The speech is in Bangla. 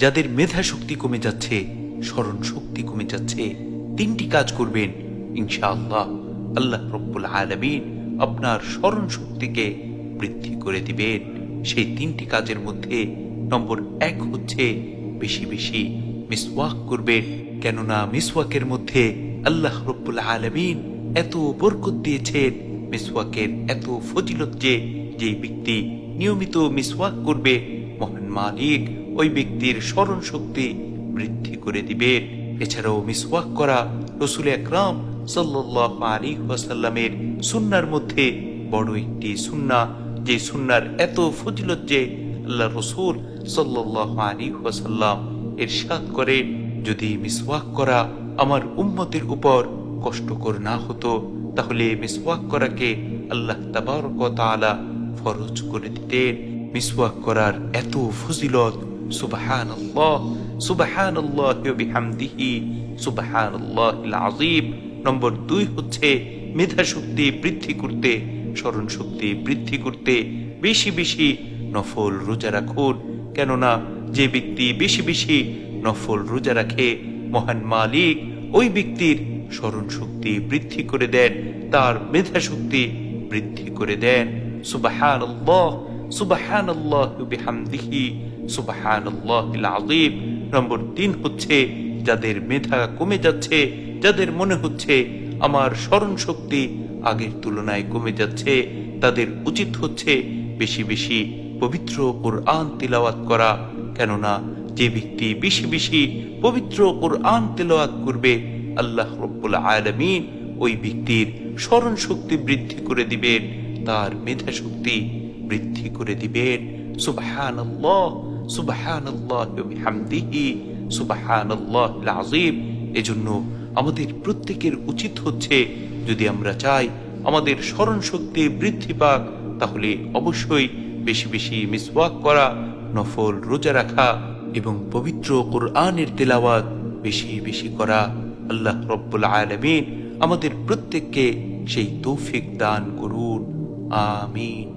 যাদের মেধা শক্তি কমে যাচ্ছে, স্মরণ শক্তি কমে যাচ্ছে, তিনটি কাজ করবেন, ইনশাআল্লাহ আল্লাহ রব্বুল আলামিন আপনার স্মরণ শক্তিকে বৃদ্ধি করে দিবেন। সেই তিনটি কাজের মধ্যে নম্বর 1 হচ্ছে বেশি বেশি মিসওয়াক করবেন। কেননা মিসওয়াকের মধ্যে আল্লাহ রব্বুল আলামিন এত বরকত দিয়েছেন, মিসওয়াকের এত ফজিলত যে যেই ব্যক্তি নিয়মিত মিসওয়াক করবে, মহান মালিক ওই ব্যক্তির স্মরণ শক্তি বৃদ্ধি করে দিবেন। এছাড়াও মিসওয়াক করা রাসূল আকরাম সাল্লাল্লাহু আলাইহি ওয়াসাল্লামের সুন্নাহর মধ্যে বড় একটি সুন্নাহ, যে সুন্নাহর এত ফজিলত যে আল্লাহ রাসূল সাল্লাল্লাহু আলাইহি ওয়াসাল্লাম ইরশাদ করেন, যদি মিসওয়াক করা আমার উম্মতের উপর কষ্টকর না হতো তাহলে মিসওয়াক করাকে আল্লাহ তাবারক ওয়া তাআলা ফরজ করে দিতেন। মিসওয়াক করার এত ফজিলত, সুবহানাল্লাহ সুবহানাল্লাহি ওয়া বিহামদিহি সুবহানাল্লাহিল আযীম। নম্বর 2 হচ্ছে মেধা শক্তি বৃদ্ধি করতে, স্মরণ শক্তি বৃদ্ধি করতে বেশি বেশি নফল রোজা রাখুন। কেননা যে ব্যক্তি বেশি বেশি নফল রোজা রাখে, মহান মালিক ওই ব্যক্তির স্মরণ শক্তি বৃদ্ধি করে দেন, তার মেধা শক্তি বৃদ্ধি করে দেন। সুবহানাল্লাহ সুবহানাল্লাহি ওয়া বিহামদিহি সুবহানাল্লাহিল আযীম। নম্বর 3 হচ্ছে যাদের মেধা কমে যাচ্ছে, যাদের মনে হচ্ছে আমার স্মরণ শক্তি আগের তুলনায় কমে যাচ্ছে, তাদের উচিত হচ্ছে বেশি বেশি পবিত্র কুরআন তিলাওয়াত করা। কেননা যে ব্যক্তি বেশি বেশি পবিত্র কুরআন তিলাওয়াত করবে, আল্লাহ রব্বুল আলামিন ওই ব্যক্তির স্মরণ শক্তি বৃদ্ধি করে দিবেন, তার মেধা শক্তি বৃদ্ধি করে দিবেন। সুবহানাল্লাহ সুবহানাল্লাহি ওয়া বিহামদিহি সুবহানাল্লাহিল আযীম। এজন্য আমাদের প্রত্যেকের উচিত হচ্ছে, যদি আমরা চাই আমাদের স্মরণ শক্তি বৃদ্ধি পাক, তাহলে অবশ্যই বেশি বেশি মিসওয়াক করা, নফল রোজা রাখা এবং পবিত্র কুরআনের তেলাওয়াত বেশি বেশি করা। আল্লাহ রব্বুল আলামিন আমাদের প্রত্যেককে সেই তৌফিক দান করুন। আমিন।